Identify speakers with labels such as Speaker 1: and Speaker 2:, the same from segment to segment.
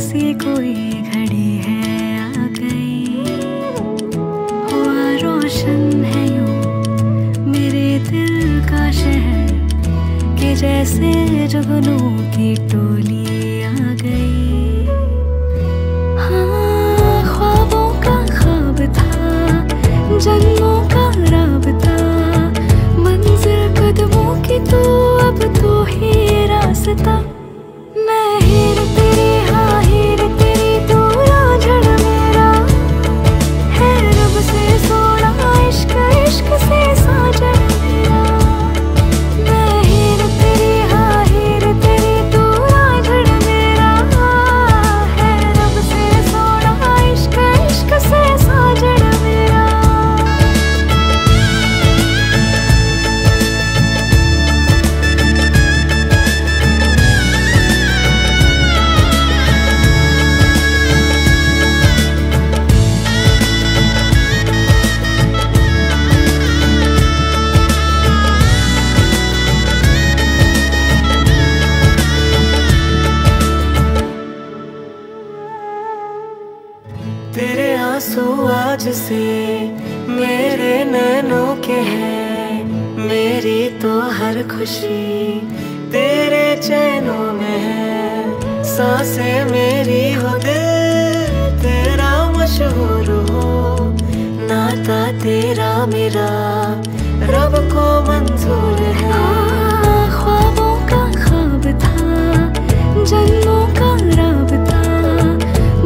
Speaker 1: सी कोई घड़ी है आ गई, हुआ रोशन है यूं मेरे दिल का शहर कि जैसे जुगनू की टोली आ गई। हाँ, ख्वाबों का ख्वाब था, जन्मों का राबता, मंजिल कदमों की तो अब तो ही रास्ता। मैं हीर तेरी, हाँ हीर तेरी, तू राझड़ मेरा है रब से सोना, इश्क इश्क से साजन मेरा। मैं हीर तेरी, हाँ हीर तेरी, तू राझड़ मेरा है रब से सोना, इश्क इश्क से साजन मेरा।
Speaker 2: तेरे आंसू आज से मेरे नैनों के हैं, मेरी तो हर खुशी तेरे चैनों में है। सांसें मेरी हो, दिल तेरा मशहूर हो, नाता तेरा मेरा रब को मंजूर है।
Speaker 1: ख्वाबों का ख्वाब था, जन्मों का राबता,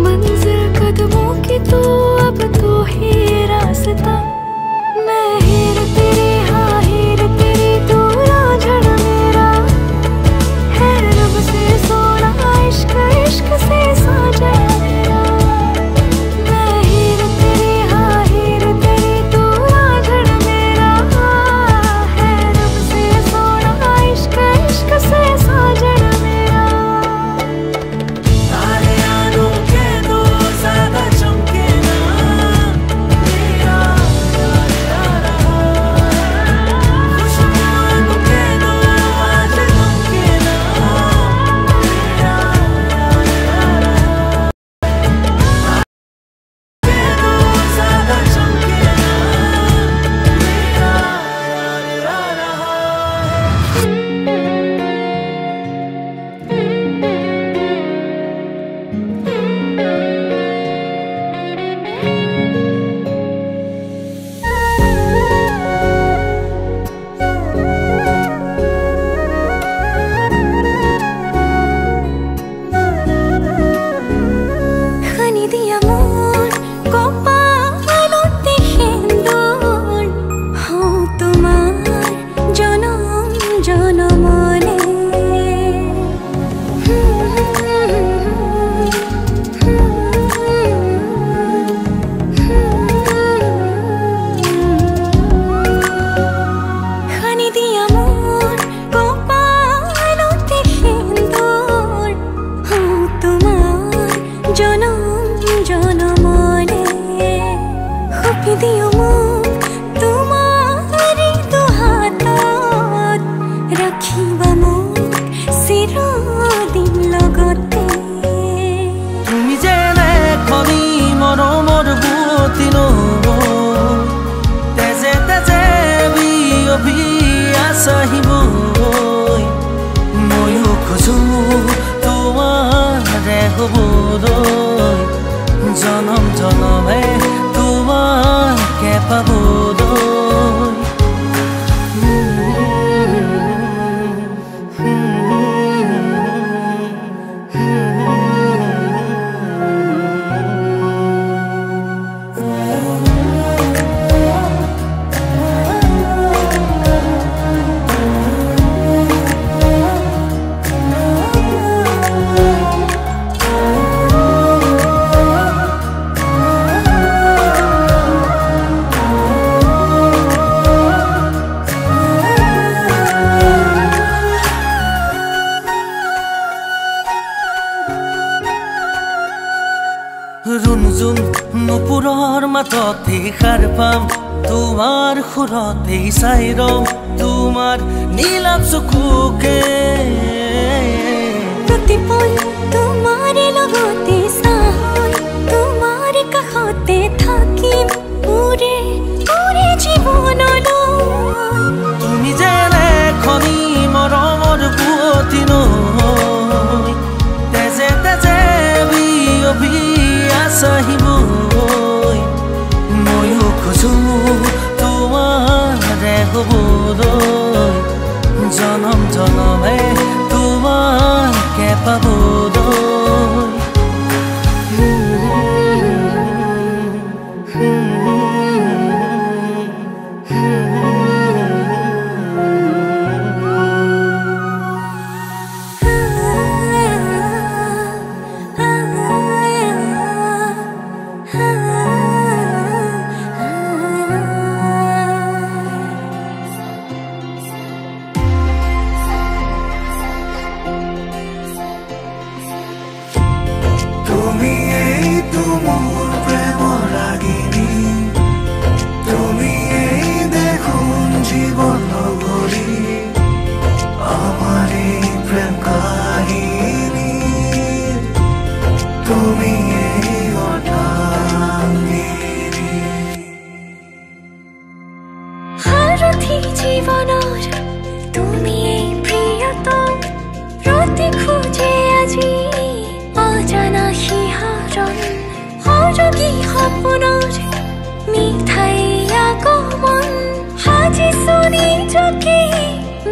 Speaker 1: मंजिल कदमों की तो अब तो ही रास्ता। मैं हीर तेरी, हाँ हीर तेरी, तू राझड़ मेरा है रब से सोना, इश्क इश्क से साजन मेरा। मैं हीर तेरी, हाँ हीर तेरी, तू राझड़ मेरा है रब से सोना, इश्क इश्क से साजन मेरा।
Speaker 2: तारे आनों के दो ज्यादा चमके ना, मेरा यार यार खुशबू के दो आज थमके ना, मेरा यार यार के दो ज्यादा चमके ना, मेरा यार यार।
Speaker 1: Hani di amor কপালতে হিন্দোল হও তোমার জনম জনমলে। Hani di amor কপালতে হিন্দোল হও তোমার জনম জনমলে। খুপি দিও মোক তোমারি দুহাতত, ৰাখিবা মোক চিৰদিন লগতে।
Speaker 2: তুমি যেনে খনি মৰমৰ বুৱতী নৈ, তেজে তেজে বিয়পি আছহিবৈ। ময়ো খোজো তোমাৰে হ'বলৈ, জনম জনমে তোমাকে পাবলৈ। ৰুণজুন নুপুৰৰ মাততে সাৰ পাম, তোমাৰ সুৰতে চাই ৰম তোমাৰ নীলাভ চকুকে।
Speaker 1: প্ৰতিপল তোমাৰে লগতে
Speaker 2: কাহিনী তুমি
Speaker 1: সাৰথি জীৱনৰ তুমি প্ৰিয়তম ৰাতি খোজে আজি অজানা শিহৰণ সৰগী সপোনৰ মিঠাই আগমন সাজিছো নিজকে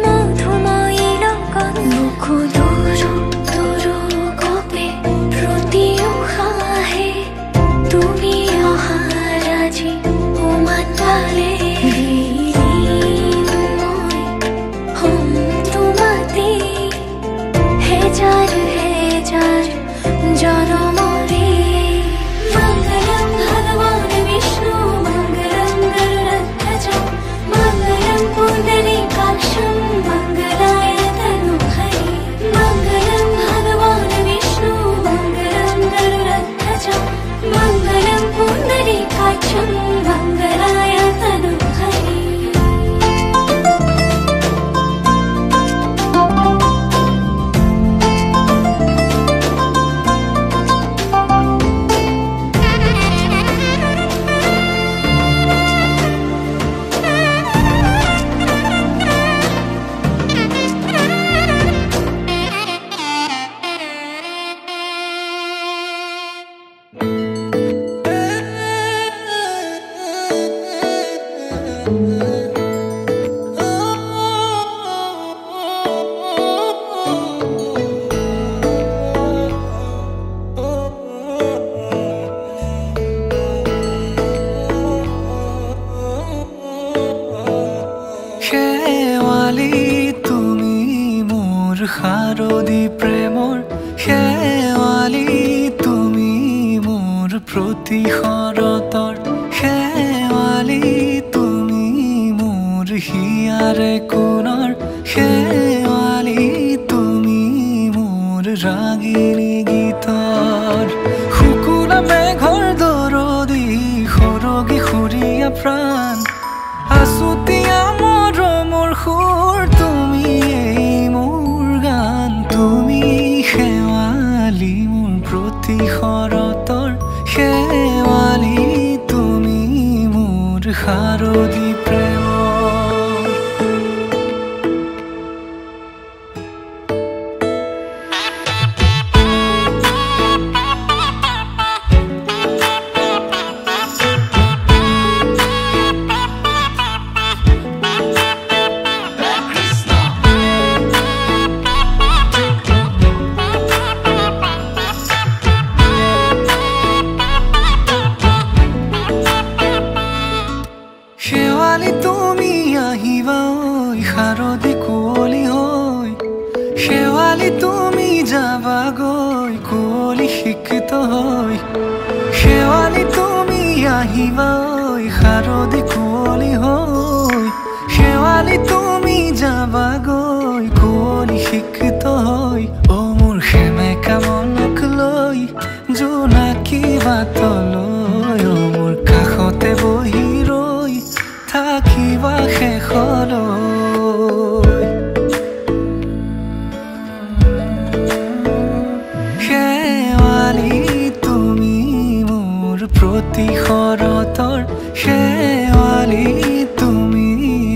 Speaker 1: মধুময়ী লগন মোকো দূৰ দূৰ গপে প্ৰতি উশাহে তুমি অহাৰ আজি উমান পালে
Speaker 2: শাৰদী প্ৰেমৰ শেৱালি তুমি মোৰ প্ৰতি শৰতৰ শেৱালি তুমি মোৰ হিয়াৰে কোণৰ শেৱালি তুমি মোৰ ৰাগিনী গীতৰ শুকুলা মেঘৰ দৰদি সৰগী সুৰীয়া প্ৰাণ আছুতীয়া মৰমৰ সুৰ তুমি তুমি শেৱালি মোৰ প্ৰতি শৰতৰ শেৱালি তুমি মোৰ শাৰদী প্ৰেমৰ তুমি আহিবা ঐ শাৰদী কুঁৱলী হৈ শেৱালি তুমি যাবাগৈ কুঁৱলী শিক্ষিত হৈ শেৱালি তুমি আহিবা ঐ শাৰদী কুঁৱলী হৈ শেৱালি তুমি যাবাগৈ কুঁৱলী শিক্ষিত হৈ অ মোৰ সেমেকা মনক লৈ জোনাকী বাটলৈ অ মোৰ কাষতে বহি ৰৈ থাকিবা শেষলৈ শেৱালি তুমি মোৰ প্ৰতি শৰতৰ শেৱালি তুমি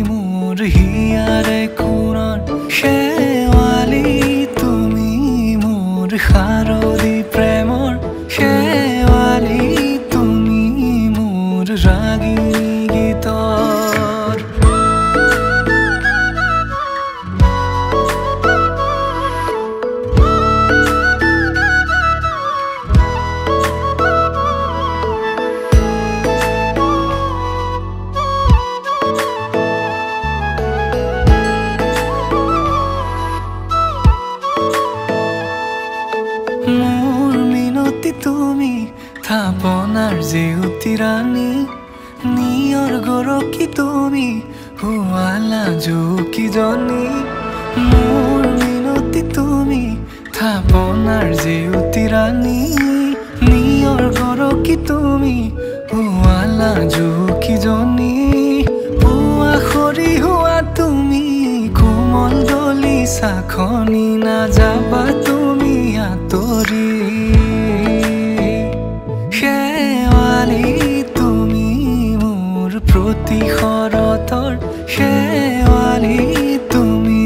Speaker 2: মোৰ হিয়াৰে কোণৰ শেৱালি তুমি মোৰ শাৰদী প্ৰেমৰ শেৱালি তুমি মোৰ ৰাগিনী গীতৰ মোৰ মিনতি তুমি থাপনাৰ জেউতি ৰাণী নিয়ৰ গৰকী তুমি হুৱালা জুকিজনী মোৰ মিনতি তুমি থাপনাৰ জেউতি ৰাণী নিয়ৰ গৰকী তুমি হুৱালা জুকিজনী পুৱা খৰি হোৱা তুমি কোমল দলি
Speaker 3: নিশাখনি নাযাবা তুমি আঁতৰি শেৱালি তুমি মোৰ প্ৰতি শৰতৰ শেৱালি তুমি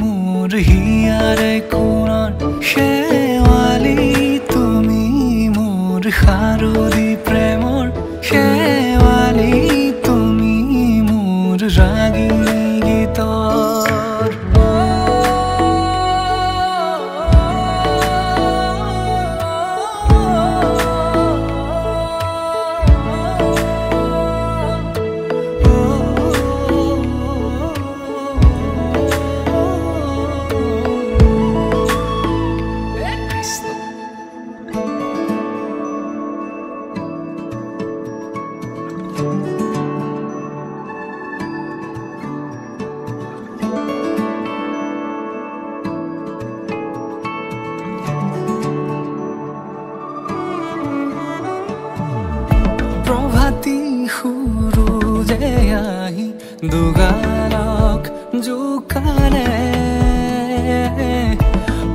Speaker 3: মোৰ হিয়াৰে কোণৰ শেৱালি তুমি মোৰ শাৰদী প্ৰেমৰ শেৱালি তুমি মোৰ ৰাগিনী গীতৰ প্ৰভাতী সূৰুজে আহি দুগালক জোকানে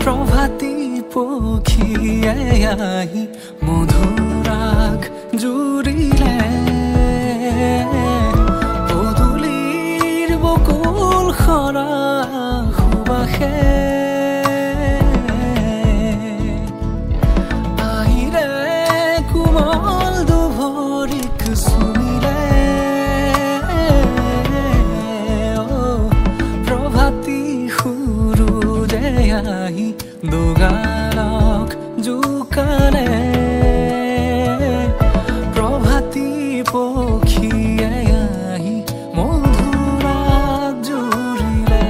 Speaker 3: প্ৰভাতী পক্ষীয়ে আহি মধুৰাগ জুৰিলে পদূলিৰ বকুল সৰা সুবাসে আহিলে কোমল দুভৰিক চুমিলে প্ৰভাতী সূৰুজে আহি দুগালক জোকানে প্ৰভাতী পক্ষীয়ে আহি মধুৰাগ জুৰিলে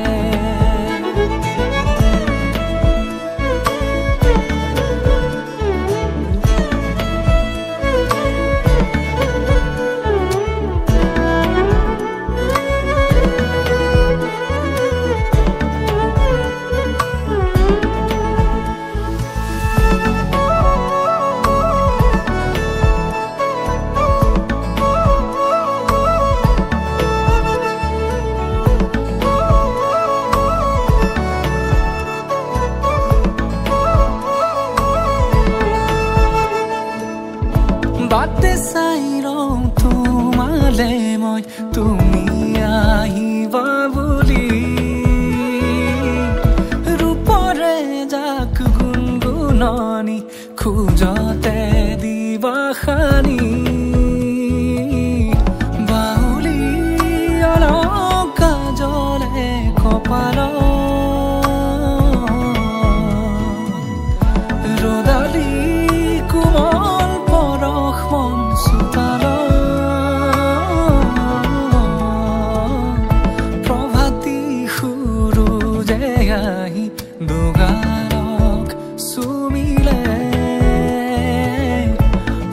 Speaker 3: বাটে চাই ৰওঁ তোমালে মই তুমি আহিবা বুলি ৰূপৰে জাক গুণগুণনি খোজতে দিবা খানি বাউলি অলপ কাজলে কপালত ৰদালি কোমল পৰশ মন চোতালত প্ৰভাতী সূৰুজে আহি দুগালক চুমিলে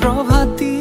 Speaker 3: প্ৰভাতী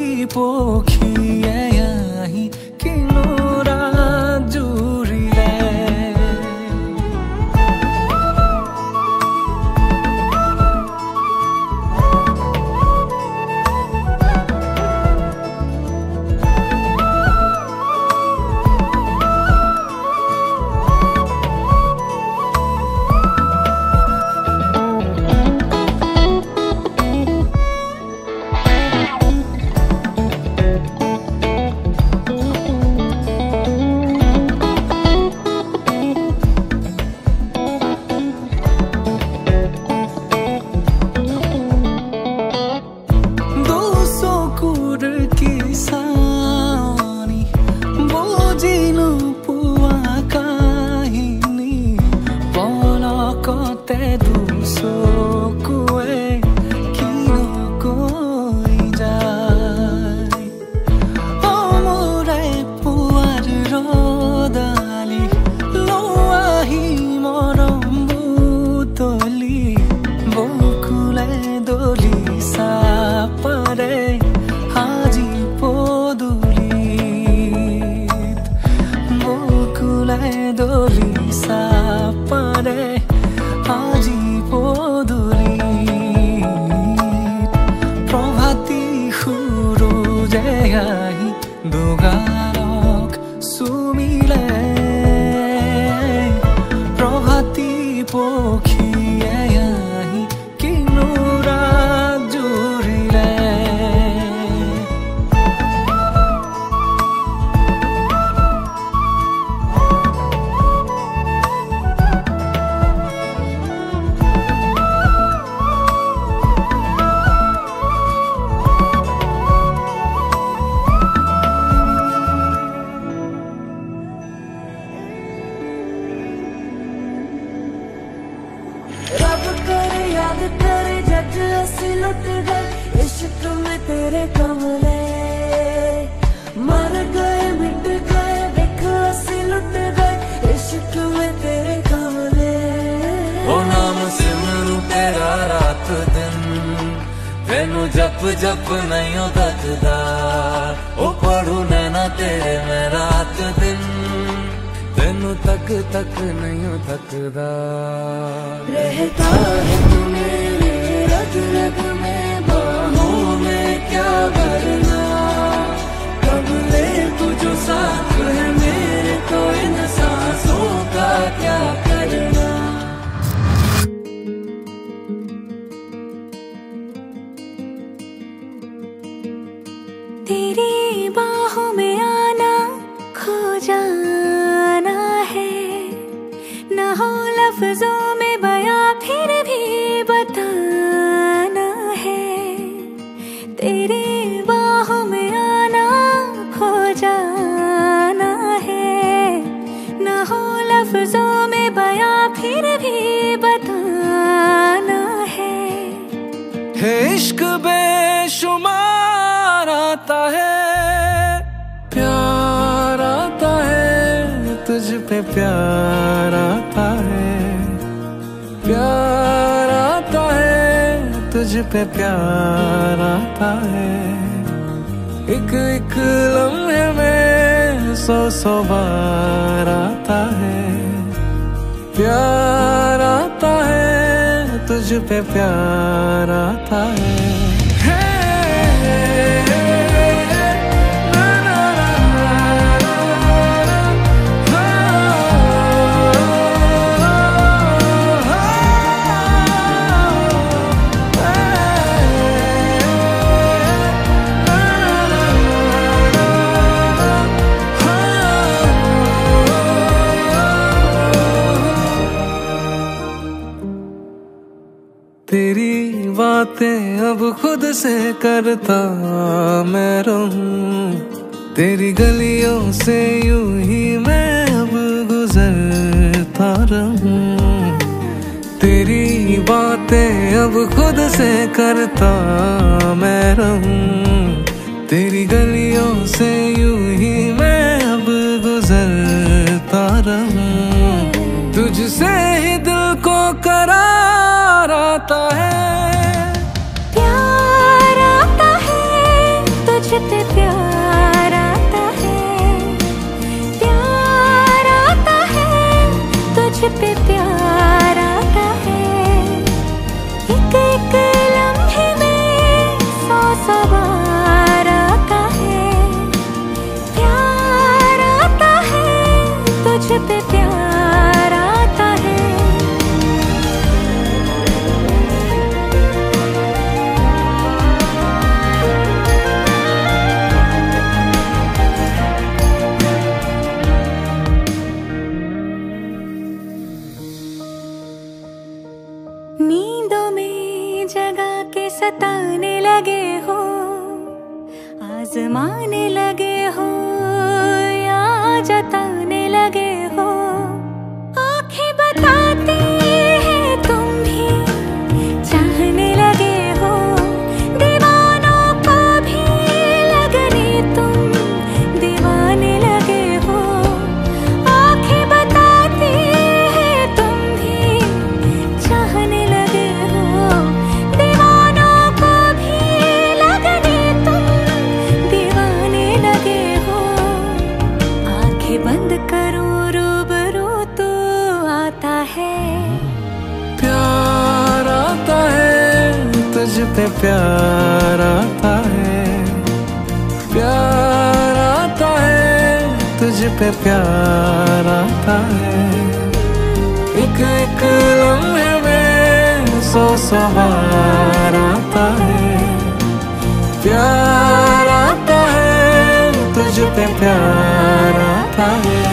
Speaker 2: लुट गए इश्क में तेरे कमले मर गए मिट गए देख असी लुट गए इश्क में तेरे कमले
Speaker 3: ओ नाम सिमरू तेरा रात दिन तेनू जप जप नहीं दसदा ओ पढ़ू नैना तेरे मैं रात दिन तेनू तक तक नहीं थकदा
Speaker 2: रहता है तू मेरे रग रग में बाहों में क्या भरना कब ले तू जो साथ है मेरे तो इन सांसों का क्या करना
Speaker 1: तेरी बाहों में आना खो जाना है ना हो लफ्जों में बयां फिर भी बताना है तेरी बाहों में आना खो जाना है ना हो लफ्जों में बयां फिर भी बताना है
Speaker 3: इश्क बेशुमार आता है प्यार आता है तुझ पे प्यार आता है प्यार आता है तुझ पे प्यार आता है एक एक लम्हे में सौ सौ बार आता है प्यार आता है तुझ पे प्यार आता है तेरी बातें अब खुद से करता मैं रहूं तेरी गलियों से यूं ही मैं अब गुजरता रहूं तेरी बातें अब खुद से करता मैं रहूं तेरी गलियों से यूं ही मैं अब गुजरता रहूं तुझसे ही दिल को करार आता है
Speaker 1: प्यार आता है तुझ पे प्यार आता है प्यार आता है तुझ पे प्यार आता है एक एक लम्हे में सौ सौ बार आता है प्यार आता है तुझ पे प्यार आता है नींदों में जगा के सताने लगे हो आजमाने लगे हो या जताने लगे हो आंखें बताती हैं तुम भी चाहने लगे हो दीवानों को भी लगने तुम दीवाने लगे हो आंखें बताती हैं तुम भी चाहने लगे हो दीवानों को भी लगने तुम दीवाने लगे हो आंखें बंद करो रूबरू तो आता है
Speaker 3: प्यार आता है तुझ पे प्यार आता है प्यार आता है तुझ पे प्यार आता है एक एक लम्हे में सौ सौ बार आता है प्यार आता है तुझ पे प्यार आता है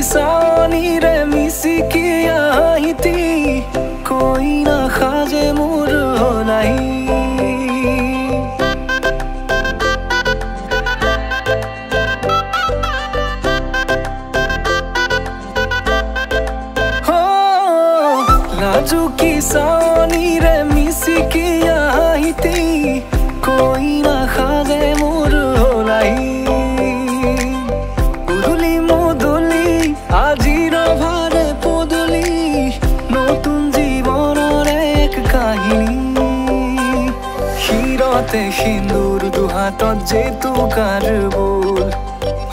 Speaker 4: চাৱনিৰে মিচিকি আহিতি কৈ নাখাজে মোৰ হলাই লাজুকি চাৱনিৰে মিচিকি আহিতি কৈ নাখাজে মোৰ হলাই আজিৰ ভাৰে পদূলি নতুন জীৱনৰ এক কাহিনী শিৰতে সিন্দুৰ দুহাতত জেতুকাৰ বোল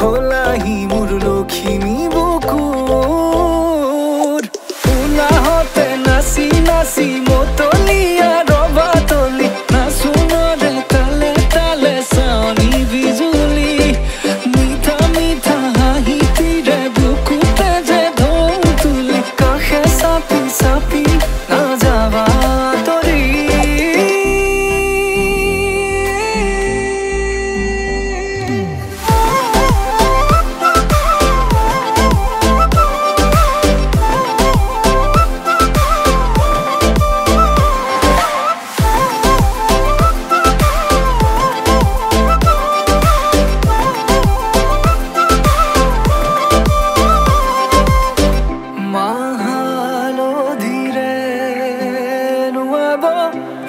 Speaker 4: হলাহি মোৰ লখিমী বুকুৰ উলাহতে নাচি নাচি মতলীয়া ৰবা তলি নাচোনৰে তালে তালে চাৱনি বিজুলি মিঠা মিঠা হাঁহিতিৰে sapi na java tori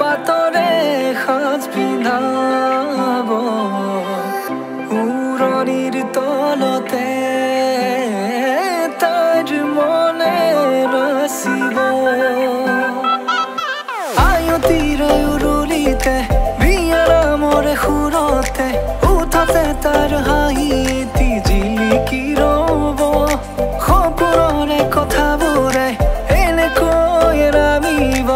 Speaker 4: পাতৰে সাজ পিন্ধাব উৰণিৰ তলতে তাইৰ মনে নাচিব আয়তিৰ উৰুলিতে বিয়াৰামৰে সুৰতে উঠতে তাৰ হাঁহি এটি জিলিকি ৰব সপোনৰে কথাবোৰে এনেকৈ নামিব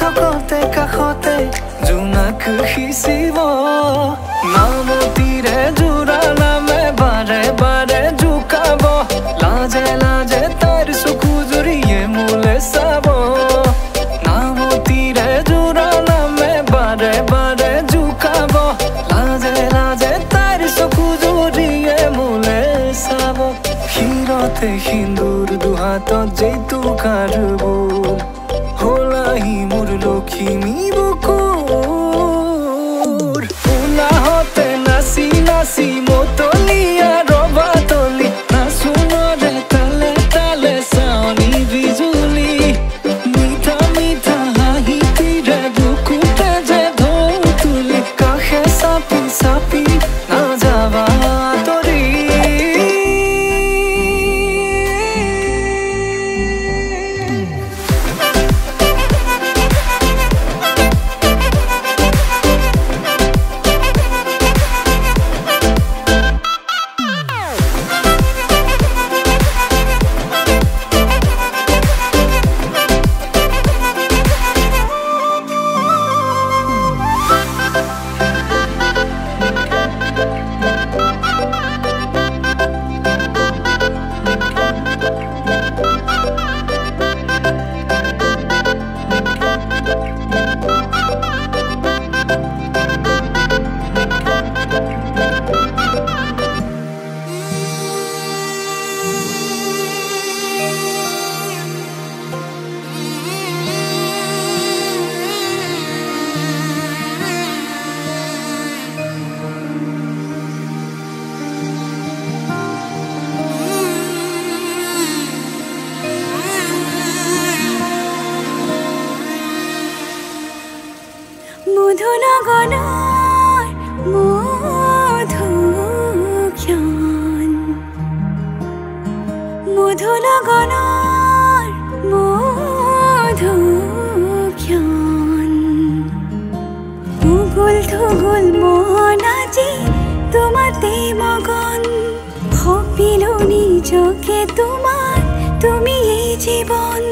Speaker 4: থকতে কাষতে জোনাক সিঁচিব নামতিৰে জোৰা নামে বাৰে বাৰে জোকাব লাজে লাজে তাইৰ চকু জুৰিয়ে মোলে চাব নামতিৰে জোৰা নামে বাৰে বাৰে জোকাব লাজে লাজে তাইৰ চকু জুৰিয়ে মোলে চাব শিৰতে সিন্দুৰ দুহাতত জেতুকাৰ বোল হলাহি মোৰ লখিমী বুকুৰ উলাহতে নাচি নাচি মতলীয়া ৰবা তলি নাচোনৰে তালে তালে চাৱনি বিজুলি মিঠা মিঠা হাঁহিতিৰে বুকুতে যে ঢৌ তুলি কাষে চাপি চাপি না যাবা তৰি
Speaker 1: মধুনগনৰ মধুক্ষণ মধুনগনৰ মধুক্ষণ উগুল থুগুল মন আজি তোমাতে মগন ভাবিলো নিজকে তোমাৰ তুমি এই জীৱন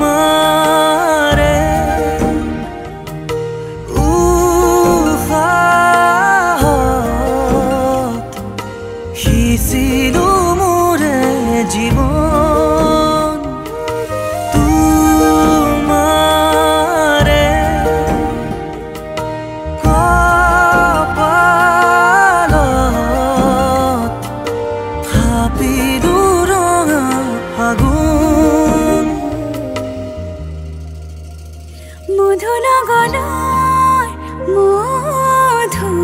Speaker 1: তোমাৰে
Speaker 2: সিঁচিলো মোৰে জীৱন তোমাৰে কপালত
Speaker 1: মধু লগনৰ মধুক্ষণ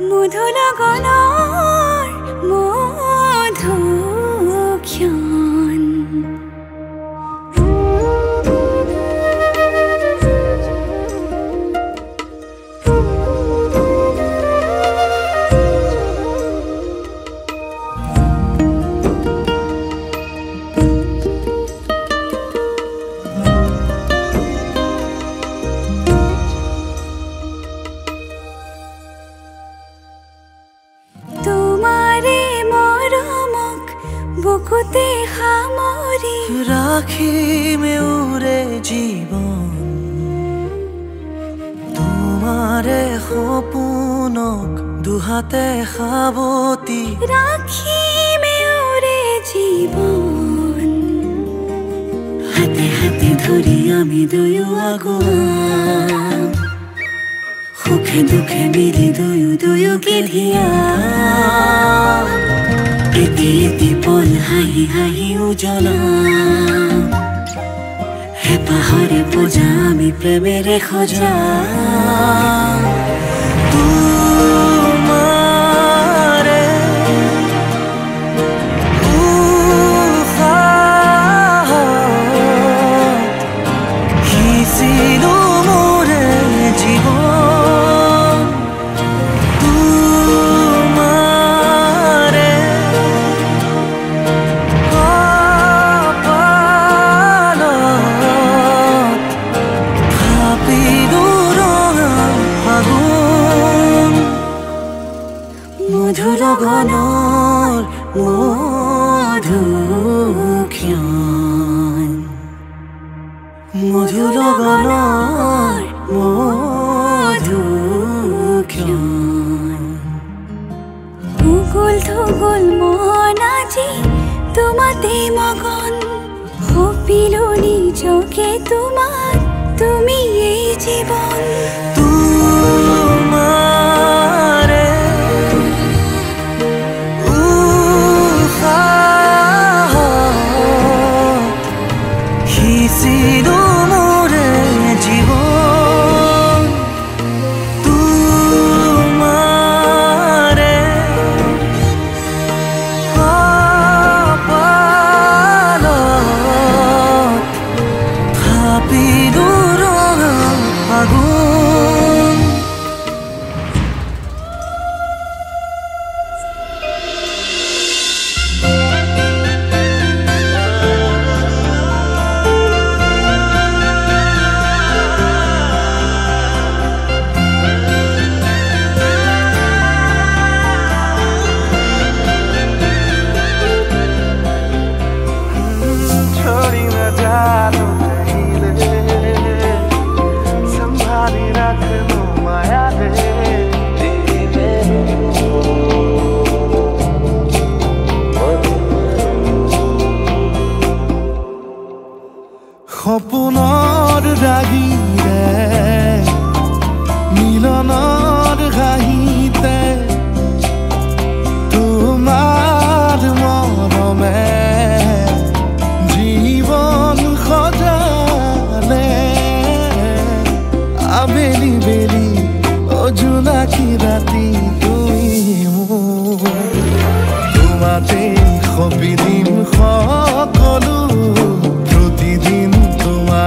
Speaker 1: মধু লগনৰ মধুক্ষণ বুকুতে সামৰি
Speaker 2: ৰাখিমে উৰে জীৱন তোমাৰে সপোনক দুহাতে সাৱতি
Speaker 1: ৰাখিমে উৰে জীৱন হাতে হাতে ধৰি আমি দুয়ো আগুৱাম সুখে দুখে মিলি দুয়োকে ধিয়াম এটি এটি পল হাঁহি হাঁহি উজ্বলাম হেঁপাহৰে পূজা আমি প্ৰেমেৰে সজাম
Speaker 2: তোমাৰে উশাহত সিঁচিলো মোৰে জীৱন তোমাৰে মধু লগনৰ মধুক্ষণ মধু লগনৰ মধুক্ষণ
Speaker 1: উগুল থুগুল মন আজি তোমাতে মগন সপিলো নিজকে তোমাৰ তুমি এই জীৱন
Speaker 2: তোমাৰে সিঁচিলো মোৰে জীৱন তোমাৰে কপালত থাপিলো ৰঙা ফাগুন छोड़ी न जानो कहिले संभाली राख्नु मायाले সপোনৰ ৰাগিৰে মিলনৰ হাঁহিতে তোমাৰ মৰমে জীবন সজালে আবেলি বেলি অজোনাকি ৰাতি তুমি মোৰ তোমাতেই সপি দিম সকলো প্ৰতিদিন তোমাৰ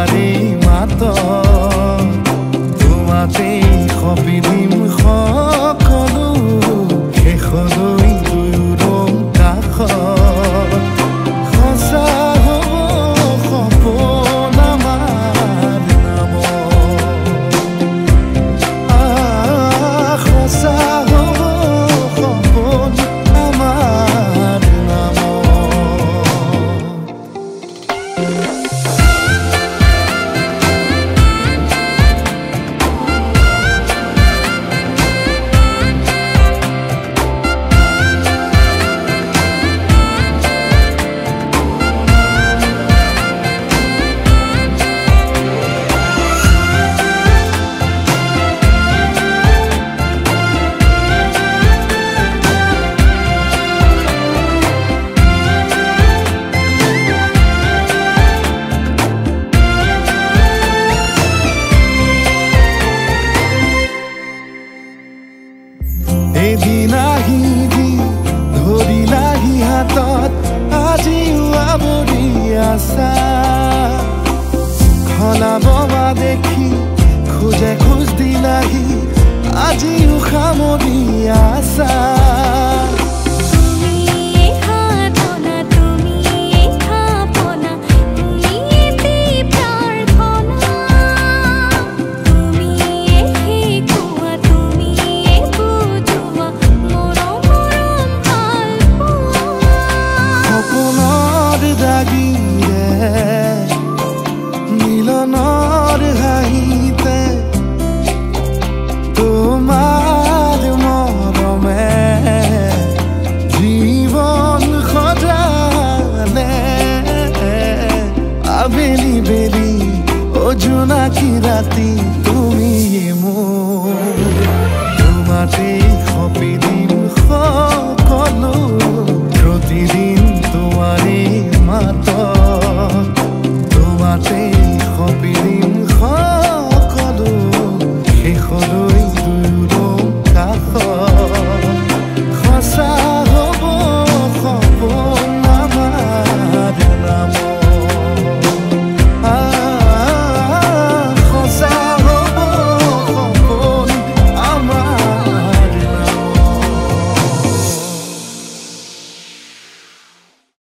Speaker 5: आशा खलाबा देखी खोजे खोजदी नाही আজি উখামৰি आशा মিলনৰ হাঁহিতে তোমাৰ মৰমে জীৱন সজালে আবেলি বেলি অ জোনাকী ৰাতি